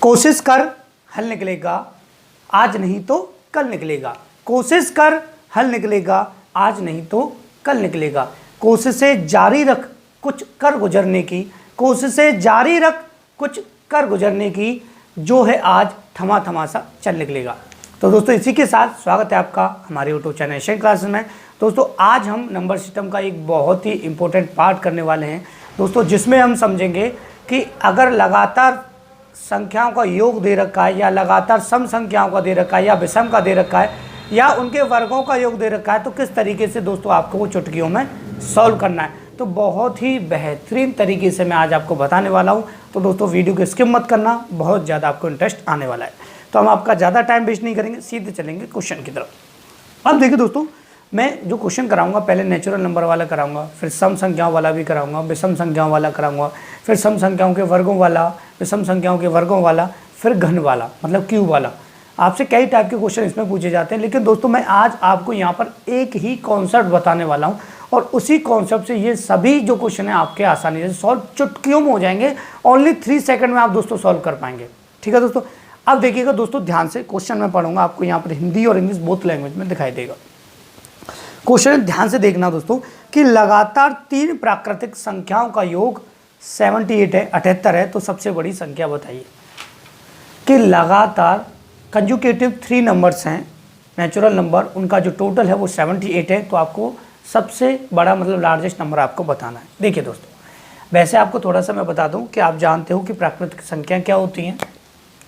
कोशिश कर हल निकलेगा, आज नहीं तो कल निकलेगा। कोशिश कर हल निकलेगा, आज नहीं तो कल निकलेगा। कोशिशें जारी रख कुछ कर गुजरने की, कोशिशें जारी रख कुछ कर गुजरने की, जो है आज थमा थमा सा चल निकलेगा। तो दोस्तों इसी के साथ स्वागत है आपका हमारे यूट्यूब चैनल एशियन क्लासेस में। दोस्तों आज हम नंबर सिस्टम का एक बहुत ही इंपॉर्टेंट पार्ट करने वाले हैं दोस्तों, जिसमें हम समझेंगे कि अगर लगातार संख्याओं का योग दे रखा है या लगातार सम संख्याओं का दे रखा है या विषम का दे रखा है या उनके वर्गों का योग दे रखा है, तो किस तरीके से दोस्तों आपको वो चुटकियों में सॉल्व करना है। तो बहुत ही बेहतरीन तरीके से मैं आज आपको बताने वाला हूँ। तो दोस्तों वीडियो को स्किप मत करना, बहुत ज़्यादा आपको इंटरेस्ट आने वाला है। तो हम आपका ज़्यादा टाइम वेस्ट नहीं करेंगे, सीधे चलेंगे क्वेश्चन की तरफ। अब देखिए दोस्तों, मैं जो क्वेश्चन कराऊंगा पहले नेचुरल नंबर वाला कराऊंगा, फिर सम संख्याओं वाला भी कराऊंगा, विषम संख्याओं वाला कराऊंगा, फिर सम संख्याओं के वर्गों वाला, विषम संख्याओं के वर्गों वाला, फिर घन वाला मतलब क्यूब वाला। आपसे कई टाइप के क्वेश्चन इसमें पूछे जाते हैं, लेकिन दोस्तों मैं आज आपको यहाँ पर एक ही कॉन्सेप्ट बताने वाला हूँ और उसी कॉन्सेप्ट से ये सभी जो क्वेश्चन है आपके आसानी से सॉल्व चुटकियों में हो जाएंगे। ओनली 3 सेकंड में आप दोस्तों सॉल्व कर पाएंगे। ठीक है दोस्तों, अब देखिएगा दोस्तों ध्यान से, क्वेश्चन मैं पढ़ूंगा आपको यहाँ पर हिंदी और इंग्लिश बोथ लैंग्वेज में दिखाई देगा। क्वेश्चन ध्यान से देखना दोस्तों कि लगातार 3 प्राकृतिक संख्याओं का योग 78 है, 78 है, तो सबसे बड़ी संख्या बताइए। कि लगातार कंजुकेटिव 3 नंबर्स हैं नेचुरल नंबर, उनका जो टोटल है वो 78 है, तो आपको सबसे बड़ा मतलब लार्जेस्ट नंबर आपको बताना है। देखिए दोस्तों, वैसे आपको थोड़ा सा मैं बता दूं कि आप जानते हो कि प्राकृतिक संख्या क्या होती हैं।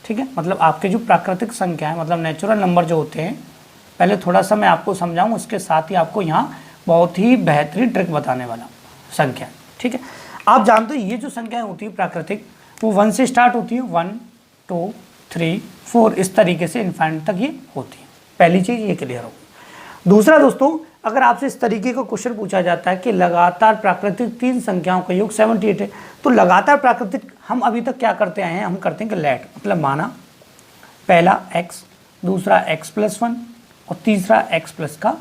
ठीक है, मतलब आपके जो प्राकृतिक संख्या है मतलब नेचुरल नंबर जो होते हैं, पहले थोड़ा सा मैं आपको समझाऊं, उसके साथ ही आपको यहाँ बहुत ही बेहतरीन ट्रिक बताने वाला संख्या। ठीक है, आप जानते हो ये जो संख्याएं होती है प्राकृतिक, वो 1 से स्टार्ट होती है, 1 2 3 4 इस तरीके से इनफाइनाइट तक ये होती है। पहली चीज़ ये क्लियर होगी। दूसरा दोस्तों, अगर आपसे इस तरीके का क्वेश्चन पूछा जाता है कि लगातार प्राकृतिक 3 संख्याओं का योग 78 है, तो लगातार प्राकृतिक हम अभी तक क्या करते आए हैं, हम करते हैं कि लेट मतलब माना पहला x, दूसरा x+1 और तीसरा x+ का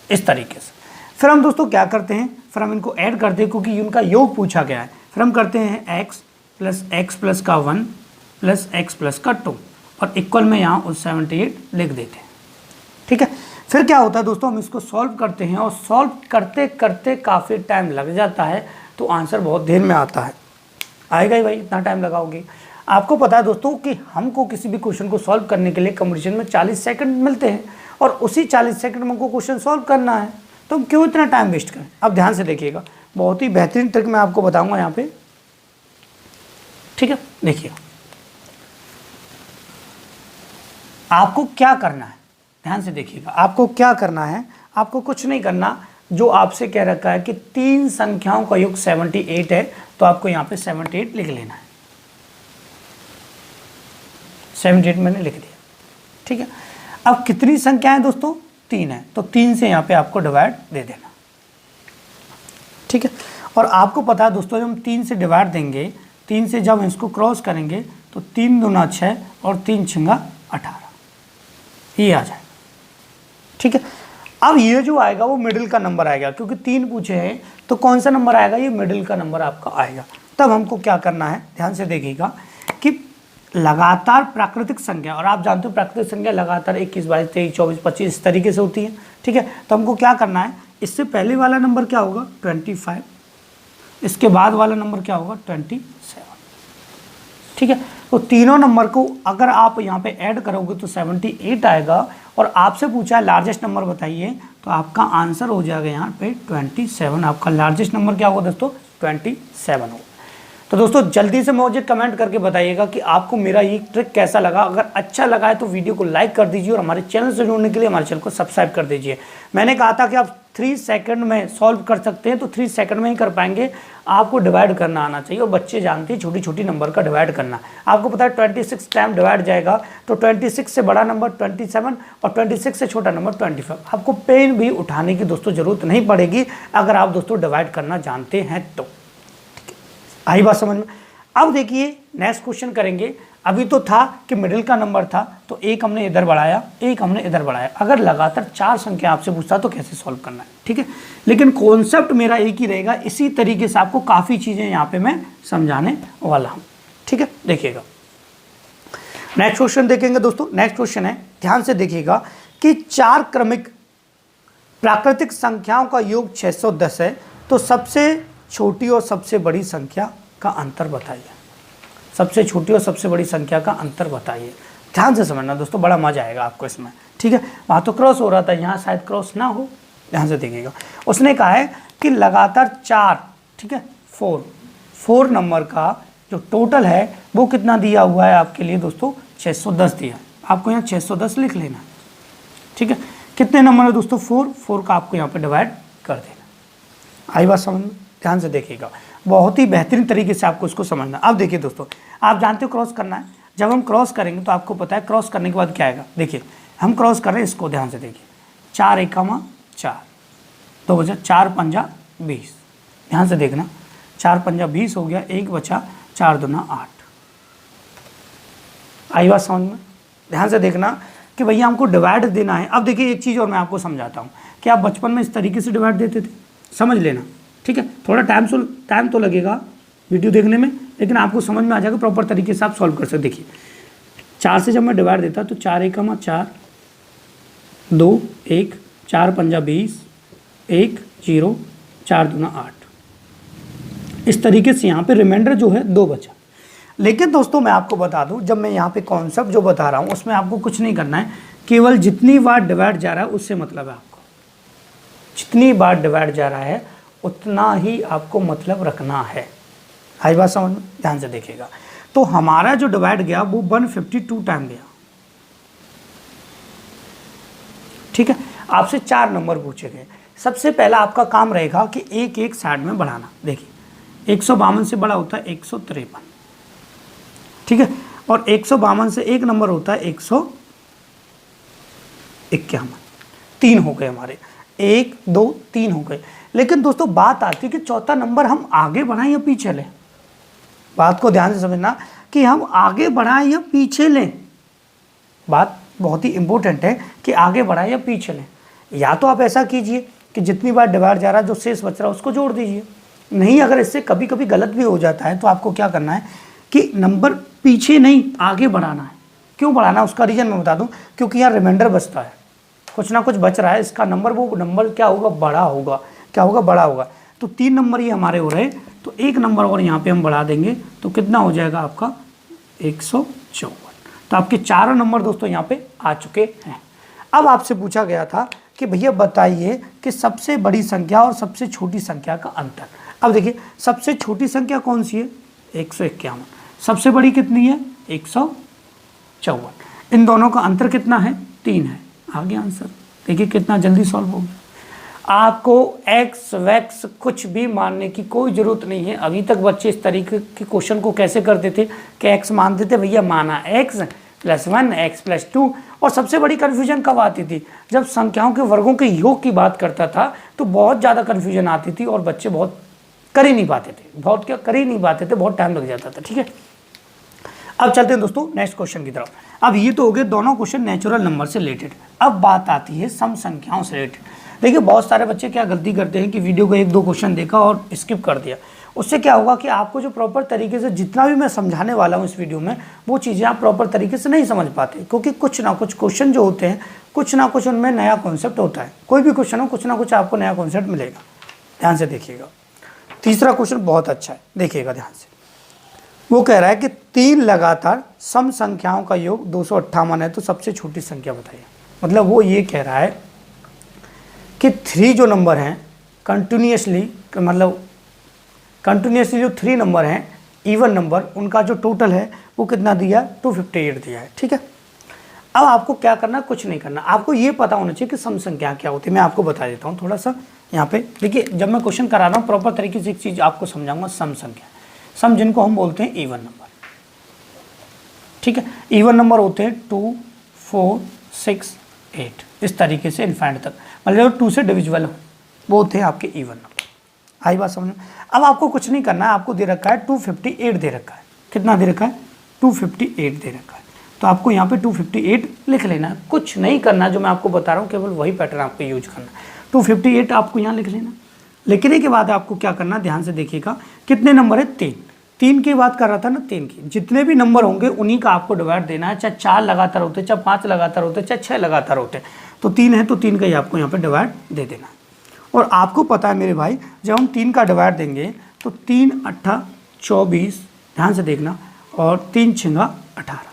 इस तरीके से। फिर हम दोस्तों क्या करते हैं, फिर हम इनको ऐड करते हैं क्योंकि उनका योग पूछा गया है। फिर हम करते हैं x + x+ का 1 + x+ का 2 और इक्वल में यहाँ उस 78 लिख देते हैं। ठीक है, फिर क्या होता है दोस्तों, हम इसको सॉल्व करते हैं और सॉल्व करते करते काफ़ी टाइम लग जाता है, तो आंसर बहुत देर में आता है। आएगा ही भाई, इतना टाइम लगाओगे। आपको पता है दोस्तों कि हमको किसी भी क्वेश्चन को सॉल्व करने के लिए कंपटीशन में 40 सेकंड मिलते हैं और उसी 40 सेकंड में हमको क्वेश्चन सॉल्व करना है, तो हम क्यों इतना टाइम वेस्ट करें। अब ध्यान से देखिएगा, बहुत ही बेहतरीन ट्रिक मैं आपको बताऊंगा यहाँ पे। ठीक है, देखिए आपको क्या करना है, ध्यान से देखिएगा, आपको क्या करना है। आपको कुछ नहीं करना, जो आपसे कह रखा है कि 3 संख्याओं का योग 78 है, तो आपको यहाँ पे 78 लिख लेना है। 78 मैंने लिख दिया। ठीक है, अब कितनी संख्या है दोस्तों, 3 है, तो 3 से यहाँ पे आपको डिवाइड दे देना। ठीक है, और आपको पता है दोस्तों, जब हम 3 से डिवाइड देंगे, 3 से जब इसको क्रॉस करेंगे तो 3 दूना 6 और 3 छंगा 18, ये आ जाएगा। ठीक है, अब ये जो आएगा वो मिडिल का नंबर आएगा, क्योंकि 3 पूछे हैं तो कौन सा नंबर आएगा, ये मिडिल का नंबर आपका आएगा। तब हमको क्या करना है, ध्यान से देखिएगा कि लगातार प्राकृतिक संख्या, और आप जानते हो प्राकृतिक संख्या लगातार 21 22 23 24 25 इस तरीके से होती है। ठीक है, तो हमको क्या करना है, इससे पहले वाला नंबर क्या होगा 25, इसके बाद वाला नंबर क्या होगा 27। ठीक है, तो तीनों नंबर को अगर आप यहाँ पे ऐड करोगे तो 78 आएगा, और आपसे पूछा है लार्जेस्ट नंबर बताइए, तो आपका आंसर हो जाएगा यहाँ पे 27। आपका लार्जेस्ट नंबर क्या होगा दोस्तों, 27 होगा। तो दोस्तों जल्दी से मुझे कमेंट करके बताइएगा कि आपको मेरा ये ट्रिक कैसा लगा। अगर अच्छा लगा है तो वीडियो को लाइक कर दीजिए और हमारे चैनल से जुड़ने के लिए हमारे चैनल को सब्सक्राइब कर दीजिए। मैंने कहा था कि आप 3 सेकंड में सॉल्व कर सकते हैं, तो 3 सेकंड में ही कर पाएंगे। आपको डिवाइड करना आना चाहिए, और बच्चे जानते हैं छोटी छोटी नंबर का डिवाइड करना। आपको पता है 26 टाइम डिवाइड जाएगा, तो 26 से बड़ा नंबर 27 और 26 से छोटा नंबर 25। आपको पेन भी उठाने की दोस्तों ज़रूरत नहीं पड़ेगी अगर आप दोस्तों डिवाइड करना जानते हैं तो। आई बात समझ में। अब देखिए नेक्स्ट क्वेश्चन करेंगे। अभी तो था कि मिडिल का नंबर था, तो एक हमने इधर बढ़ाया, एक हमने इधर बढ़ाया। अगर लगातार 4 संख्या आपसे पूछता तो कैसे सॉल्व करना है। ठीक है, लेकिन कॉन्सेप्ट मेरा एक ही रहेगा। इसी तरीके से आपको काफ़ी चीज़ें यहाँ पे मैं समझाने वाला हूँ। ठीक है, देखिएगा नेक्स्ट क्वेश्चन देखेंगे दोस्तों। नेक्स्ट क्वेश्चन है, ध्यान से देखिएगा कि 4 क्रमिक प्राकृतिक संख्याओं का योग 610 है, तो सबसे छोटी और सबसे बड़ी संख्या का अंतर बताइए। सबसे छोटी और सबसे बड़ी संख्या का अंतर बताइए। ध्यान से समझना दोस्तों, बड़ा मजा आएगा आपको इसमें, ठीक है। वहाँ तो क्रॉस हो रहा था, यहाँ शायद क्रॉस ना हो। ध्यान से देखिएगा, उसने कहा है कि लगातार 4, ठीक है, 4 नंबर का जो टोटल है वो कितना दिया हुआ है आपके लिए दोस्तों, 610 दिया। आपको यहाँ 610 लिख लेना, ठीक है। कितने नंबर है दोस्तों, 4 का आपको यहाँ पे डिवाइड कर देना। आई बात समझ में? ध्यान से देखिएगा, बहुत ही बेहतरीन तरीके से आपको इसको समझना। अब देखिए दोस्तों, आप जानते हो क्रॉस करना है। जब हम क्रॉस करेंगे तो आपको पता है क्रॉस करने के बाद क्या आएगा। देखिए हम क्रॉस कर रहे हैं इसको, ध्यान से देखिए, 4 एकमा 4, 2 बचा 4 पंजा 20। ध्यान से देखना, 4 पंजा 20 हो गया, 1 बचा 4 दूना 8। आई बात समझ में? ध्यान से देखना कि भैया हमको डिवाइड देना है। अब देखिए एक चीज़ और मैं आपको समझाता हूँ कि आप बचपन में इस तरीके से डिवाइड देते थे, समझ लेना, ठीक है। थोड़ा टाइम तो लगेगा वीडियो देखने में, लेकिन आपको समझ में आ जाएगा, प्रॉपर तरीके से आप सॉल्व कर सकते। देखिए 4 से जब मैं डिवाइड देता तो 4 एकमा 4, 2 1, 4 पंजा 20, 1 0, 4 दूना 8। इस तरीके से यहाँ पे रिमाइंडर जो है 2 बचा। लेकिन दोस्तों मैं आपको बता दूं, जब मैं यहाँ पे कॉन्सेप्ट जो बता रहा हूँ उसमें आपको कुछ नहीं करना है, केवल जितनी बार डिवाइड जा रहा है उससे मतलब है आपको। जितनी बार डिवाइड जा रहा है उतना ही आपको मतलब रखना है। आई बात समझ में? ध्यान से देखिएगा, तो हमारा जो डिवाइड गया वो 152 टाइम गया, ठीक है। आपसे 4 नंबर पूछे गए। सबसे पहला आपका काम रहेगा कि एक एक साइड में बढ़ाना। देखिए 152 से बड़ा होता है 153, ठीक है, और 152 से एक नंबर होता है 151। 3 हो गए हमारे, 1 2 3 हो गए। लेकिन दोस्तों बात आती है कि चौथा नंबर हम आगे बढ़ाएं या पीछे लें। बात को ध्यान से समझना कि हम आगे बढ़ाएं या पीछे लें। बात बहुत ही इंपॉर्टेंट है कि आगे बढ़ाएं या पीछे लें। या तो आप ऐसा कीजिए कि जितनी बार डिवाइड जा रहा है जो शेष बच रहा है उसको जोड़ दीजिए। नहीं, अगर इससे कभी कभी गलत भी हो जाता है तो आपको क्या करना है कि नंबर पीछे नहीं आगे बढ़ाना है। क्यों बढ़ाना है उसका रीज़न मैं बता दूं, क्योंकि यहाँ रिमाइंडर बचता है, कुछ ना कुछ बच रहा है, इसका नंबर वो नंबर क्या होगा, बड़ा होगा। क्या होगा, बड़ा होगा। तो 3 नंबर ये हमारे हो रहे, तो 1 नंबर और यहाँ पे हम बढ़ा देंगे तो कितना हो जाएगा आपका 154। तो आपके 4 नंबर दोस्तों यहाँ पे आ चुके हैं। अब आपसे पूछा गया था कि भैया बताइए कि सबसे बड़ी संख्या और सबसे छोटी संख्या का अंतर। अब देखिए सबसे छोटी संख्या कौन सी है, 151। सबसे बड़ी कितनी है, 154। इन दोनों का अंतर कितना है, 3 है। आगे आंसर देखिए कितना जल्दी सॉल्व हो गया। आपको एक्स वैक्स कुछ भी मानने की कोई ज़रूरत नहीं है। अभी तक बच्चे इस तरीके के क्वेश्चन को कैसे करते थे कि एक्स मानते थे, भैया माना x + 1 x + 2। और सबसे बड़ी कन्फ्यूजन कब आती थी, जब संख्याओं के वर्गों के योग की बात करता था तो बहुत ज़्यादा कन्फ्यूजन आती थी और बच्चे बहुत कर ही नहीं पाते थे, बहुत टाइम लग जाता था, ठीक है। अब चलते हैं दोस्तों नेक्स्ट क्वेश्चन की तरफ। अब ये तो हो गए दोनों क्वेश्चन नेचुरल नंबर से रिलेटेड। अब बात आती है सम संख्याओं से रिलेटेड। देखिए बहुत सारे बच्चे क्या गलती करते हैं कि वीडियो को 1-2 क्वेश्चन देखा और स्किप कर दिया। उससे क्या होगा कि आपको जो प्रॉपर तरीके से जितना भी मैं समझाने वाला हूँ इस वीडियो में वो चीज़ें आप प्रॉपर तरीके से नहीं समझ पाते, क्योंकि कुछ ना कुछ क्वेश्चन जो होते हैं कुछ ना कुछ उनमें नया कॉन्सेप्ट होता है। कोई भी क्वेश्चन हो कुछ ना कुछ आपको नया कॉन्सेप्ट मिलेगा। ध्यान से देखिएगा। तीसरा क्वेश्चन बहुत अच्छा है, देखिएगा ध्यान से। वो कह रहा है कि 3 लगातार सम संख्याओं का योग 258 है, तो सबसे छोटी संख्या बताइए। मतलब वो ये कह रहा है कि 3 जो नंबर हैं कंटिन्यूसली जो 3 नंबर हैं इवन नंबर, उनका जो टोटल है वो कितना दिया, 258 दिया है, ठीक है। अब आपको क्या करना, कुछ नहीं करना, आपको ये पता होना चाहिए कि सम संख्या क्या होती है। मैं आपको बता देता हूँ थोड़ा सा यहाँ पे। देखिए जब मैं क्वेश्चन करा रहा हूँ प्रॉपर तरीके से एक चीज़ आपको समझाऊंगा, सम संख्या, सम जिनको हम बोलते हैं इवन नंबर, ठीक है। इवन नंबर होते हैं 2 4 6 8, इस तरीके से इनफाइनाइट तक, मतलब 2 से डिविजिबल हो वो होते हैं आपके इवन नंबर। आई बात समझ में? अब आपको कुछ नहीं करना है, आपको दे रखा है 258 दे रखा है। कितना दे रखा है, 258 दे रखा है। तो आपको यहाँ पे 258 लिख लेना है, कुछ नहीं करना। जो मैं आपको बता रहा हूँ केवल वही पैटर्न आपको यूज करना है। 258 आपको यहाँ लिख लेना। लिखने के बाद आपको क्या करना, ध्यान से देखिएगा, कितने नंबर है, 3। 3 की बात कर रहा था ना, 3 की, जितने भी नंबर होंगे उन्हीं का आपको डिवाइड देना है, चाहे 4 लगातार होते, चाहे 5 लगातार होते, चाहे 6 लगातार होते। तो 3 है तो 3 का ही आपको यहाँ पे डिवाइड दे देना है। और आपको पता है मेरे भाई, जब हम 3 का डिवाइड देंगे तो 3 8 24, ध्यान से देखना, और 3 6 18,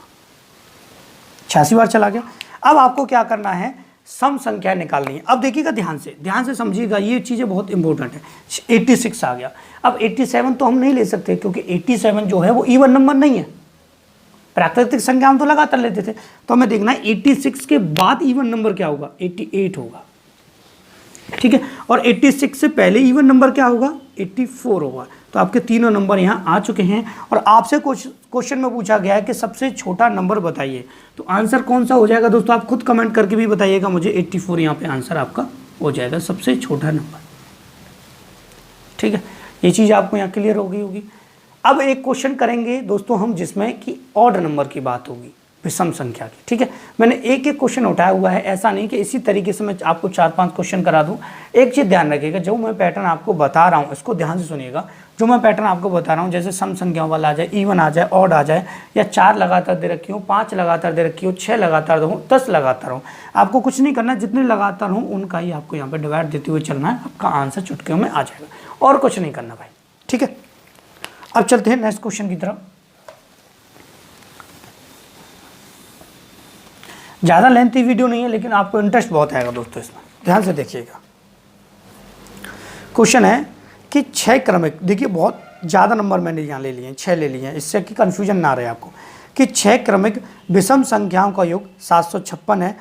86 बार चला गया। अब आपको क्या करना है, सम संख्या निकालनी है। अब देखिएगा, ध्यान से समझिएगा, ये चीज़ें बहुत इंपॉर्टेंट है। 86 आ गया। अब 87 तो हम नहीं ले सकते, क्योंकि 87 जो है वो इवन नंबर नहीं है। प्राकृतिक संख्या हम तो लगातार लेते थे, तो हमें देखना है 86 के बाद इवन नंबर क्या होगा, 88 होगा, ठीक है। और 86 से पहले इवन नंबर क्या होगा, 84 होगा। तो आपके तीनों नंबर यहाँ आ चुके हैं। और आपसे क्वेश्चन में पूछा गया है कि सबसे छोटा नंबर बताइए, तो आंसर कौन सा हो जाएगा दोस्तों, आप खुद कमेंट करके भी बताइएगा मुझे। 84 यहाँ पे आंसर आपका हो जाएगा, सबसे छोटा नंबर, ठीक है। ये चीज़ आपको यहाँ क्लियर हो गई होगी। अब एक क्वेश्चन करेंगे दोस्तों हम, जिसमें कि ऑड नंबर की बात होगी, विषम संख्या की, ठीक है। मैंने एक एक क्वेश्चन उठाया हुआ है, ऐसा नहीं कि इसी तरीके से मैं आपको 4-5 क्वेश्चन करा दूं। एक चीज़ ध्यान रखिएगा, जो मैं पैटर्न आपको बता रहा हूं, इसको ध्यान से सुनिएगा। जो मैं पैटर्न आपको बता रहा हूं, जैसे सम संख्याओं वाला आ जाए, इवन आ जाए, ऑड आ जाए, या 4 लगातार दे रखी हो, 5 लगातार दे रखी हो, 6 लगातार हो, 10 लगातार हो, आपको कुछ नहीं करना, जितने लगातार हो उनका ही आपको यहाँ पर डिवाइड देते हुए चलना है। आपका आंसर चुटकियों में आ जाएगा, और कुछ नहीं करना भाई, ठीक है। अब चलते हैं नेक्स्ट क्वेश्चन की तरफ। ज़्यादा लेंथी वीडियो नहीं है, लेकिन आपको इंटरेस्ट बहुत आएगा दोस्तों इसमें, ध्यान से देखिएगा। क्वेश्चन है कि 6 क्रमिक, देखिए बहुत ज़्यादा नंबर मैंने यहाँ ले लिए हैं, 6 ले लिए हैं, इससे कि कन्फ्यूजन ना रहे आपको, कि 6 क्रमिक विषम संख्याओं का योग 756 है,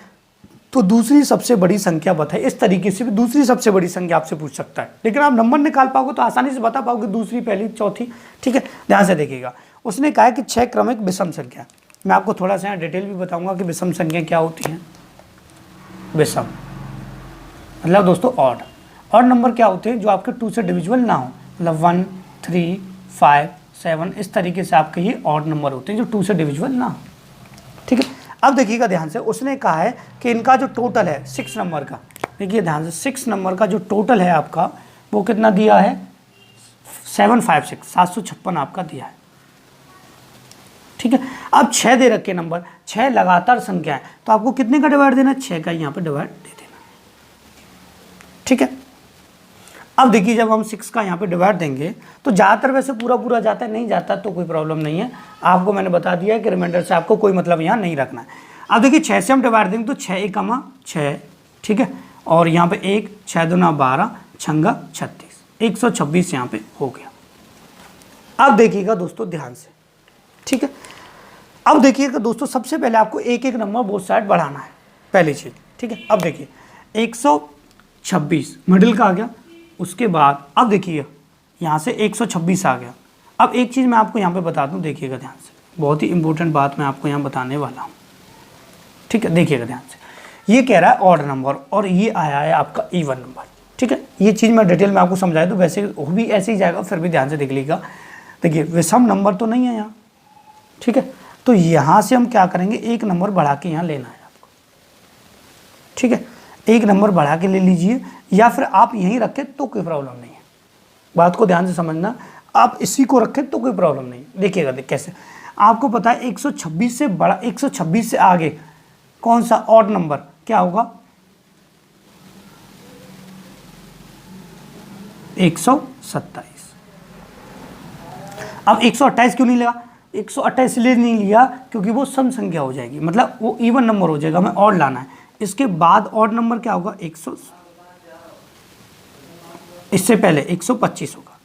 तो दूसरी सबसे बड़ी संख्या बताइए। इस तरीके से भी दूसरी सबसे बड़ी संख्या आपसे पूछ सकता है, लेकिन आप नंबर निकाल पाओगे तो आसानी से बता पाओगे, दूसरी, पहली, चौथी, ठीक है। ध्यान से देखिएगा, उसने कहा है कि 6 क्रमिक विषम संख्या। मैं आपको थोड़ा सा यहाँ डिटेल भी बताऊंगा कि विषम संख्या क्या होती है। विषम मतलब दोस्तों ऑड नंबर क्या होते हैं, जो आपके 2 से डिविजिबल ना हो, मतलब 1 3 5 7, इस तरीके से आपके ये ऑड नंबर होते हैं जो 2 से डिविजिबल ना हो, ठीक है। अब देखिएगा ध्यान से, उसने कहा है कि इनका जो टोटल है 6 नंबर का, देखिए ध्यान से, 6 नंबर का जो टोटल है आपका, वो कितना दिया है, 756, 756 आपका दिया है, ठीक है। अब 6 दे रखे नंबर, 6 लगातार संख्या है, तो आपको कितने का डिवाइड देना है, 6 का यहाँ पे डिवाइड दे देना, ठीक है। अब देखिए, जब हम 6 का यहाँ पे डिवाइड देंगे तो ज़्यादातर वैसे पूरा जाता है, नहीं जाता तो कोई प्रॉब्लम नहीं है, आपको मैंने बता दिया है कि रिमाइंडर से आपको कोई मतलब यहाँ नहीं रखना है। अब देखिए 6 से हम डिवाइड देंगे तो 6 1 6, ठीक है, और यहाँ पे 1 6 2 12 6 36, 126 यहाँ पे हो गया। अब देखिएगा दोस्तों ध्यान से, ठीक है। अब देखिएगा दोस्तों, सबसे पहले आपको एक एक नंबर बोथ साइड बढ़ाना है, पहली चीज़, ठीक है। अब देखिए 126 मिडिल का आ गया, उसके बाद अब देखिए यहाँ से 126 आ गया। अब एक चीज़ मैं आपको यहाँ पे बता दूँ, देखिएगा ध्यान से, बहुत ही इंपॉर्टेंट बात मैं आपको यहाँ बताने वाला हूँ, ठीक है। देखिएगा ध्यान से, ये कह रहा है ऑड नंबर और ये आया है आपका इवन नंबर, ठीक है। ये चीज़ मैं डिटेल में आपको समझाया, तो वैसे वो भी ऐसे ही जाएगा, फिर भी ध्यान से देख लीजिएगा। देखिए विषम नंबर तो नहीं है यहाँ, ठीक है, तो यहाँ से हम क्या करेंगे, एक नंबर बढ़ा के यहाँ लेना है आपको, ठीक है। एक नंबर बढ़ा के ले लीजिए, या फिर आप यहीं रखें तो कोई प्रॉब्लम नहीं है, बात को ध्यान से समझना। आप इसी को रखें तो कोई प्रॉब्लम नहीं है। देखिएगा कैसे, आपको पता है 126 से बड़ा, 126 से आगे कौन सा ऑड नंबर क्या होगा, 127। अब 128 क्यों नहीं लिया, 128 इसलिए नहीं लिया क्योंकि वो सम संख्या हो जाएगी, मतलब वो इवन नंबर हो जाएगा, हमें ऑड लाना है। इसके बाद ऑड नंबर क्या होगा, 100, इससे पहले 125 होगा,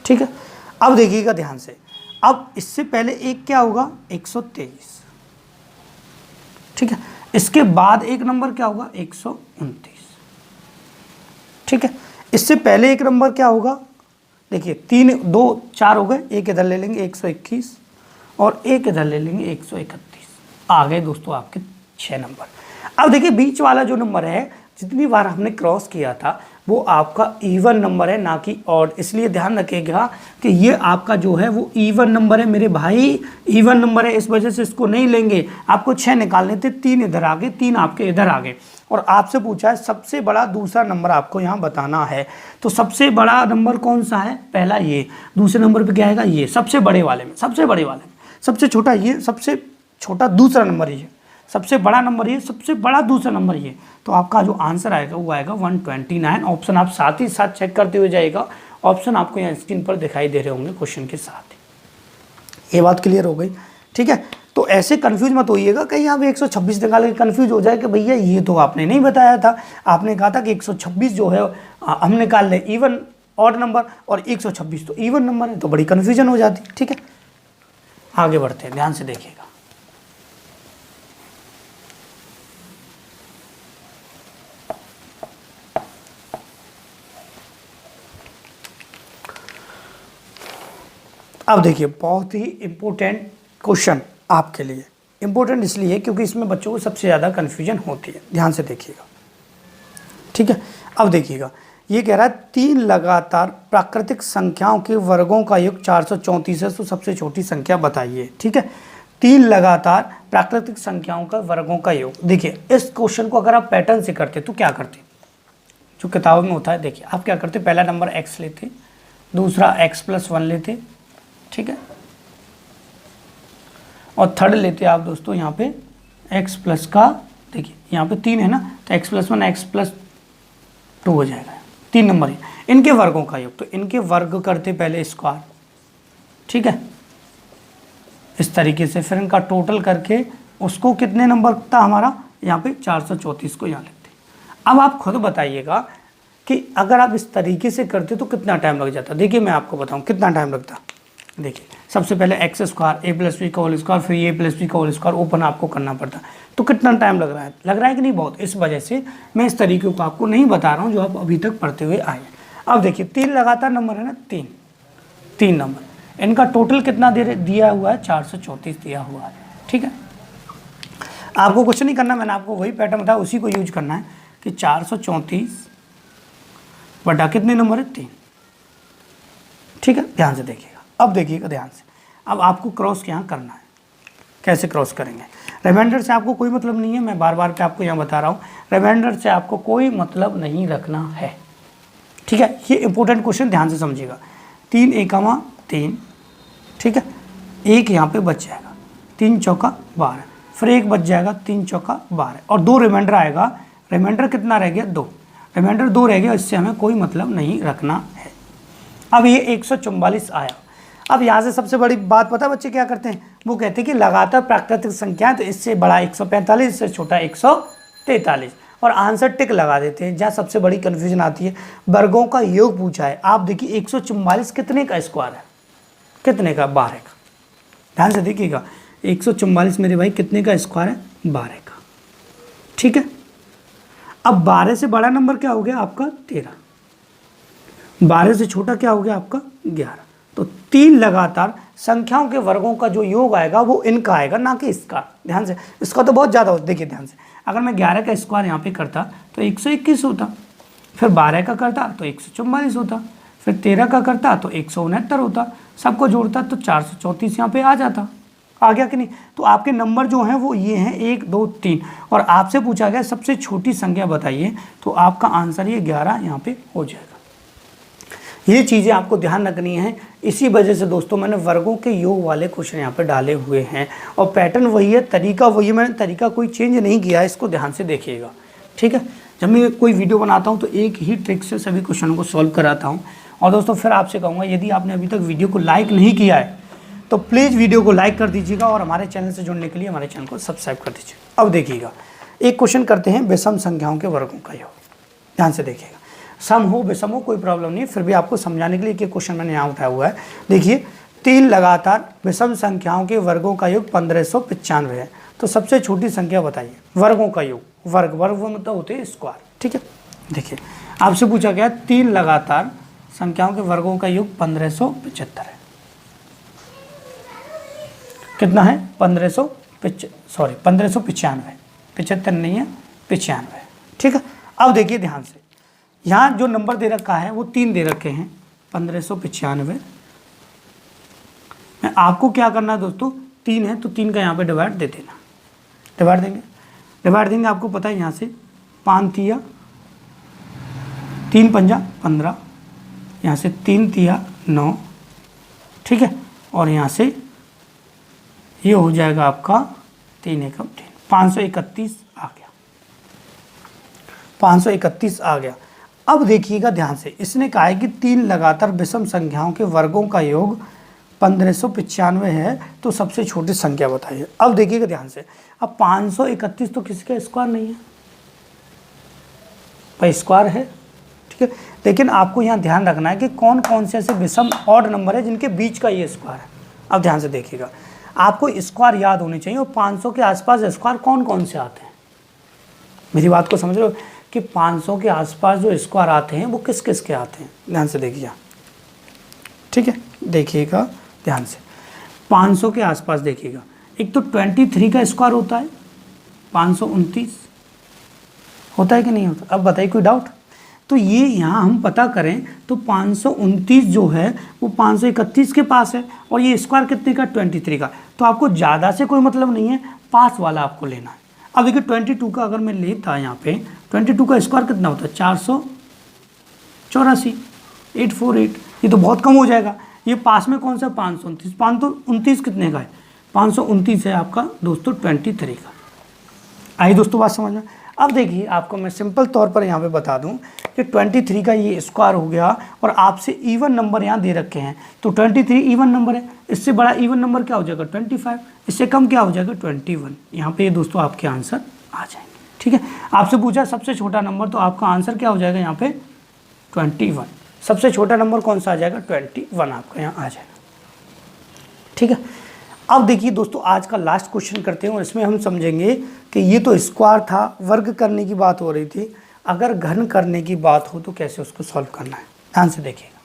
ठीक है। अब देखिएगा ध्यान से, अब इससे पहले एक क्या होगा, 123, ठीक है। इसके बाद एक नंबर क्या होगा, 129, ठीक है। इससे पहले एक नंबर क्या होगा, देखिए 3 2 4 हो गए, एक इधर ले लेंगे 121 और एक इधर ले लेंगे 131, आ गए दोस्तों आपके 6 नंबर। अब देखिए बीच वाला जो नंबर है, जितनी बार हमने क्रॉस किया था वो आपका इवन नंबर है, ना कि ऑड। इसलिए ध्यान रखिएगा कि ये आपका जो है वो इवन नंबर है मेरे भाई, इवन नंबर है, इस वजह से इसको नहीं लेंगे। आपको 6 निकालने थे, 3 इधर आ गए, 3 आपके इधर आ गए। और आपसे पूछा है सबसे बड़ा दूसरा नंबर आपको यहाँ बताना है। तो सबसे बड़ा नंबर कौन सा है? पहला ये। दूसरे नंबर पे क्या आएगा? ये। सबसे बड़े वाले में, सबसे बड़े वाले में सबसे छोटा ये, सबसे छोटा दूसरा नंबर ये, सबसे बड़ा नंबर ये, सबसे बड़ा दूसरा नंबर ये। तो आपका जो आंसर आएगा वो आएगा 129। ऑप्शन आप साथ ही साथ चेक करते हुए जाइएगा। ऑप्शन आपको यहाँ स्क्रीन पर दिखाई दे रहे होंगे क्वेश्चन के साथ ही। ये बात क्लियर हो गई, ठीक है। तो ऐसे कंफ्यूज मत होइएगा कहीं आप 126 निकाल के कंफ्यूज हो जाए कि भैया ये तो आपने नहीं बताया था। आपने कहा था कि 126 जो है हम निकाल लें इवन ऑड नंबर, और 126 तो इवन नंबर है, तो बड़ी कन्फ्यूजन हो जाती है, ठीक है। आगे बढ़ते हैं, ध्यान से देखिएगा। अब देखिए, बहुत ही इंपॉर्टेंट क्वेश्चन आपके लिए। इंपॉर्टेंट इसलिए क्योंकि इसमें बच्चों को सबसे ज़्यादा कन्फ्यूजन होती है। ध्यान से देखिएगा, ठीक है। अब देखिएगा, ये कह रहा है 3 लगातार प्राकृतिक संख्याओं के वर्गों का योग 434 है, तो सबसे छोटी संख्या बताइए, ठीक है। 3 लगातार प्राकृतिक संख्याओं का वर्गों का योग। देखिए, इस क्वेश्चन को अगर आप पैटर्न से करते तो क्या करते, जो किताबों में होता है। देखिए, आप क्या करते, पहला नंबर x लेते, दूसरा x+1 लेते, ठीक है, और थर्ड लेते आप दोस्तों यहाँ पे x प्लस का, देखिए यहाँ पे 3 है ना, तो x+1 x+2 हो जाएगा। 3 नंबर है, इनके वर्गों का योग। तो इनके वर्ग करते पहले स्क्वायर, ठीक है, इस तरीके से। फिर इनका टोटल करके उसको कितने नंबर था हमारा यहाँ पे 434 को यहाँ लिखते। अब आप खुद बताइएगा कि अगर आप इस तरीके से करते तो कितना टाइम लग जाता। देखिए मैं आपको बताऊँ कितना टाइम लगता। देखिए, सबसे पहले x square a plus B का होल स्क्वायर, फिर a प्लस बी का होल स्क्वायर ओपन आपको करना पड़ता। तो कितना टाइम लग रहा है कि नहीं? बहुत। इस वजह से मैं इस तरीके को आपको नहीं बता रहा हूँ जो आप अभी तक पढ़ते हुए आए। अब देखिए, 3 लगातार नंबर है ना, 3 नंबर, इनका टोटल कितना दिया हुआ है? 434 दिया हुआ है, ठीक है। आपको कुछ नहीं करना, मैंने आपको वही पैटर्न बताया, उसी को यूज करना है कि 434 बटा कितने नंबर है? 3, ठीक है। ध्यान से देखिएगा, अब देखिएगा ध्यान से। अब आपको क्रॉस यहाँ करना है। कैसे क्रॉस करेंगे? रिमाइंडर से आपको कोई मतलब नहीं है, मैं बार बार के आपको यहाँ बता रहा हूँ, रिमाइंडर से आपको कोई मतलब नहीं रखना है, ठीक है। ये इंपॉर्टेंट क्वेश्चन ध्यान से समझिएगा। 3 एकमा 3, ठीक है, 1 यहाँ पे बच जाएगा, 3 चौका 12, फिर 1 बच जाएगा, 3 चौका 12, और 2 रिमाइंडर आएगा। रिमाइंडर कितना रह गया? 2 रिमाइंडर 2 रह गया, इससे हमें कोई मतलब नहीं रखना है। अब ये 144 आया। अब यहाँ से सबसे बड़ी बात पता है बच्चे क्या करते हैं? वो कहते हैं कि लगातार प्राकृतिक संख्या, तो इससे बड़ा 145, इससे छोटा 143, और आंसर टिक लगा देते हैं। जहाँ सबसे बड़ी कन्फ्यूजन आती है, वर्गों का योग पूछा है। आप देखिए 144 कितने का स्क्वायर है? कितने का? 12 का। ध्यान से देखिएगा, 144 मेरे भाई कितने का स्क्वायर है? 12 का, ठीक है। अब 12 से बड़ा नंबर क्या हो गया आपका? 13। 12 से छोटा क्या हो गया आपका? 11। तो 3 लगातार संख्याओं के वर्गों का जो योग आएगा वो इनका आएगा, ना कि इसका। ध्यान से, इसका तो बहुत ज़्यादा होता है। देखिए ध्यान से, अगर मैं 11 का स्क्वायर यहाँ पे करता तो 121 होता, फिर 12 का करता तो 144 होता, फिर 13 का करता तो 169 होता, सबको जोड़ता तो 434 यहाँ पे आ जाता। आ गया कि नहीं? तो आपके नंबर जो हैं वो ये हैं 1 2 3, और आपसे पूछा गया सबसे छोटी संख्या बताइए, तो आपका आंसर ये 11 यहाँ पे हो जाएगा। ये चीज़ें आपको ध्यान रखनी है। इसी वजह से दोस्तों मैंने वर्गों के योग वाले क्वेश्चन यहाँ पे डाले हुए हैं, और पैटर्न वही है, तरीका वही है, मैंने तरीका कोई चेंज नहीं किया है। इसको ध्यान से देखिएगा, ठीक है। जब मैं कोई वीडियो बनाता हूँ तो एक ही ट्रिक से सभी क्वेश्चनों को सॉल्व कराता हूँ। और दोस्तों फिर आपसे कहूँगा, यदि आपने अभी तक वीडियो को लाइक नहीं किया है तो प्लीज़ वीडियो को लाइक कर दीजिएगा, और हमारे चैनल से जुड़ने के लिए हमारे चैनल को सब्सक्राइब कर दीजिएगा। अब देखिएगा, एक क्वेश्चन करते हैं विषम संख्याओं के वर्गों का योग। ध्यान से देखिएगा, सम हो विषम हो कोई प्रॉब्लम नहीं है, फिर भी आपको समझाने के लिए एक क्वेश्चन मैंने यहाँ उठाया हुआ है। देखिए, 3 लगातार विषम संख्याओं के वर्गों का योग 1595 है, तो सबसे छोटी संख्या बताइए। वर्गों का योग, वर्ग मतलब होते हैं स्क्वायर, ठीक है। देखिए, आपसे पूछा गया 3 लगातार संख्याओं के वर्गों का योग 1575 है। कितना है? 1595, 75 नहीं है, 95, ठीक है। अब देखिए ध्यान से, यहाँ जो नंबर दे रखा है वो 3 दे रखे हैं 1595। मैं आपको क्या करना है दोस्तों, 3 है तो 3 का यहाँ पे डिवाइड दे देना। डिवाइड देंगे आपको पता है यहाँ से 5 तिया 3 पंजा 15, यहाँ से 3 तिया 9, ठीक है, और यहाँ से ये हो जाएगा आपका 3 एकम 3, 531 आ गया, 531 आ गया। अब देखिएगा ध्यान से, इसने कहा है कि 3 लगातार विषम संख्याओं के वर्गों का योग 1595 है, तो सबसे छोटी संख्या बताइए। अब देखिएगा ध्यान से, अब 531 तो किसी का स्क्वायर नहीं है भाई, स्क्वायर है, ठीक है, लेकिन आपको यहाँ ध्यान रखना है कि कौन कौन से ऐसे विषम ऑड नंबर है जिनके बीच का ये स्क्वायर है। अब ध्यान से देखिएगा, आपको स्क्वायर याद होने चाहिए, और 500 के आसपास स्क्वायर कौन कौन से आते हैं, मेरी बात को समझ रहे हो कि 500 के आसपास जो स्क्वायर आते हैं वो किस किस के आते हैं, ध्यान से देखिए, ठीक है, देखिएगा ध्यान से, 500 के आसपास देखिएगा, एक तो 23 का स्क्वायर होता है 529, होता है कि नहीं होता, अब बताइए कोई डाउट। तो ये यहाँ हम पता करें तो 529 जो है वो 531 के पास है, और ये स्क्वायर कितने का, 23 का, तो आपको ज़्यादा से कोई मतलब नहीं है, पास वाला आपको लेना है। अब देखिए 22 का अगर मैं लेता यहाँ पे, 22 का स्क्वायर कितना होता है 484, 848, ये तो बहुत कम हो जाएगा। ये पास में कौन सा 529, 529 कितने का है, 529 है आपका दोस्तों 23 का। आइए दोस्तों बात समझना। अब देखिए आपको मैं सिंपल तौर पर यहाँ पे बता दूँ कि 23 का ये स्क्वायर हो गया, और आपसे इवन नंबर यहाँ दे रखे हैं, तो 23 इवन नंबर है, इससे बड़ा इवन नंबर क्या हो जाएगा 25, इससे कम क्या हो जाएगा 21। यहाँ पे दोस्तों आपके आंसर आ जाएंगे, ठीक है। आपसे पूछा सबसे छोटा नंबर, तो आपका आंसर क्या हो जाएगा यहाँ पे 21, सबसे छोटा नंबर कौन सा आ जाएगा 21 आपका यहाँ आ जाएगा, ठीक है। अब देखिए दोस्तों आज का लास्ट क्वेश्चन करते हैं, और इसमें हम समझेंगे कि ये तो स्क्वायर था, वर्ग करने की बात हो रही थी, अगर घन करने की बात हो तो कैसे उसको सॉल्व करना है, ध्यान से देखिएगा।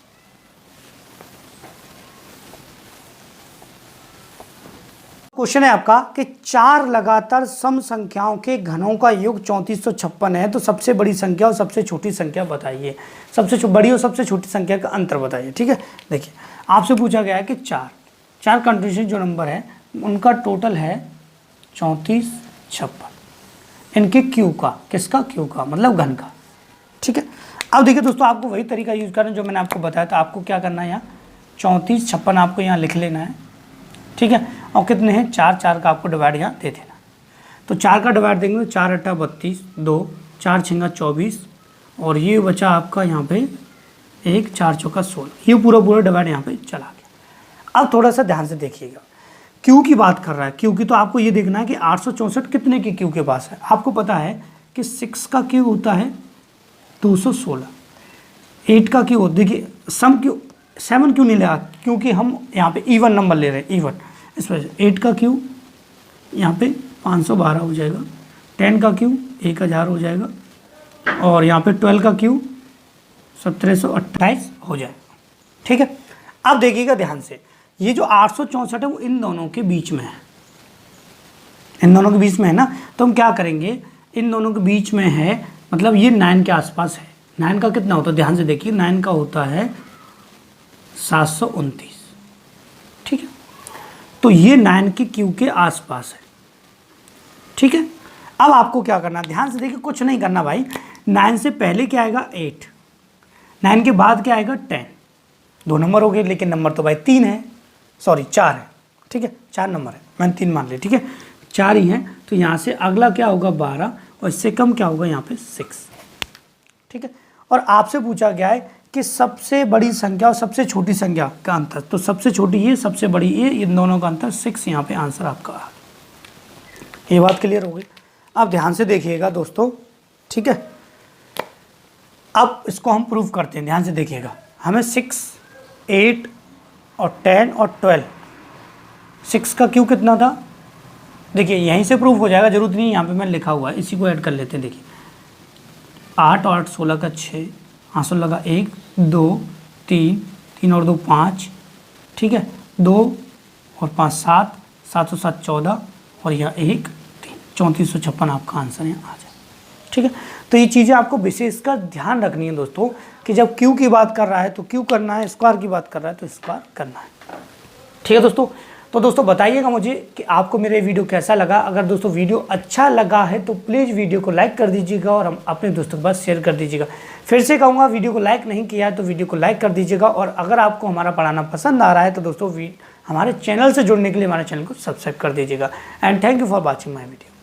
क्वेश्चन है आपका कि 4 लगातार सम संख्याओं के घनों का योग 3456 है, तो सबसे बड़ी संख्या और सबसे छोटी संख्या बताइए, सबसे बड़ी और सबसे छोटी संख्या का अंतर बताइए, ठीक है। देखिए आपसे पूछा गया है कि 4 कंटिन्यूस जो नंबर है उनका टोटल है 3456, इनके क्यू का, किसका क्यू का मतलब घन का, ठीक है। अब देखिए दोस्तों आपको वही तरीका यूज करना जो मैंने आपको बताया था, आपको क्या करना है यहाँ 3456 आपको यहाँ लिख लेना है, ठीक है, और कितने हैं 4 का आपको डिवाइड यहाँ दे देना। तो 4 का डिवाइड देंगे तो 4 × 32, 2 4 × 24, और ये बचा आपका यहाँ पे 1 4 × 16, ये पूरा डिवाइड यहाँ पे चला गया। अब थोड़ा सा ध्यान से देखिएगा, क्यू की बात कर रहा है, क्यू की, तो आपको ये देखना है कि 864 कितने के क्यू के पास है। आपको पता है कि 6 का क्यू होता है 216, 8 का क्यू, देखिए सम क्यू 7 क्यों नहीं लगा, क्योंकि हम यहाँ पे इवन नंबर ले रहे हैं, इवन, इस वजह से 8 का क्यू यहाँ पे 512 हो जाएगा, 10 का क्यू 1000 हो जाएगा, और यहाँ पे 12 का क्यू 1728 हो जाएगा, ठीक है। अब देखिएगा ध्यान से, ये जो 864 है वो इन दोनों के बीच में है, इन दोनों के बीच में है ना, तो हम क्या करेंगे, इन दोनों के बीच में है मतलब ये 9 के आसपास है। 9 का कितना होता है, ध्यान से देखिए, 9 का होता है 729, ठीक है, तो ये 9 के क्यू के आसपास है, ठीक है। अब आपको क्या करना है, ध्यान से देखिए, कुछ नहीं करना भाई, 9 से पहले क्या आएगा 8, 9 के बाद क्या आएगा 10, 2 नंबर हो गए, लेकिन नंबर तो भाई 3 है, सॉरी 4 है, ठीक है, 4 नंबर है, मैंने 3 मान लिया, ठीक है, 4 ही है, तो यहाँ से अगला क्या होगा 12, और इससे कम क्या होगा यहाँ पे 6, ठीक है। और आपसे पूछा गया है कि सबसे बड़ी संख्या और सबसे छोटी संख्या का अंतर, तो सबसे छोटी ये, सबसे बड़ी ये, इन दोनों का अंतर 6, यहाँ पे आंसर आपका आ, ये बात क्लियर हो गई। अब ध्यान से देखिएगा दोस्तों, ठीक है, अब इसको हम प्रूव करते हैं, ध्यान से देखिएगा, हमें 6, 8 और 10 और 12, 6 का क्यू कितना था, देखिए यहीं से प्रूफ हो जाएगा, जरूरत नहीं, यहाँ पे मैं लिखा हुआ है, इसी को ऐड कर लेते हैं। देखिए 8 और 8 16 का 6, आंसर लगा 1 2 3, 3 और 2 5, ठीक है, 2 और 5 7, 7 और 7 14, और यह 1 3, 3456 आपका आंसर यहाँ आ जाए, ठीक है। तो ये चीज़ें आपको विशेषकर ध्यान रखनी है दोस्तों कि जब क्यू की बात कर रहा है तो क्यू करना है, स्क्वायर की बात कर रहा है तो स्क्वायर करना है। ठीक है दोस्तों। तो दोस्तों बताइएगा मुझे कि आपको मेरे वीडियो कैसा लगा। अगर दोस्तों वीडियो अच्छा लगा है तो प्लीज़ वीडियो को लाइक कर दीजिएगा और हम अपने दोस्तों के पास शेयर कर दीजिएगा। फिर से कहूँगा, वीडियो को लाइक नहीं किया है तो वीडियो को लाइक कर दीजिएगा। और अगर आपको हमारा पढ़ाना पसंद आ रहा है तो दोस्तों हमारे चैनल से जुड़ने के लिए हमारे चैनल को सब्सक्राइब कर दीजिएगा। And thank you for watching my video.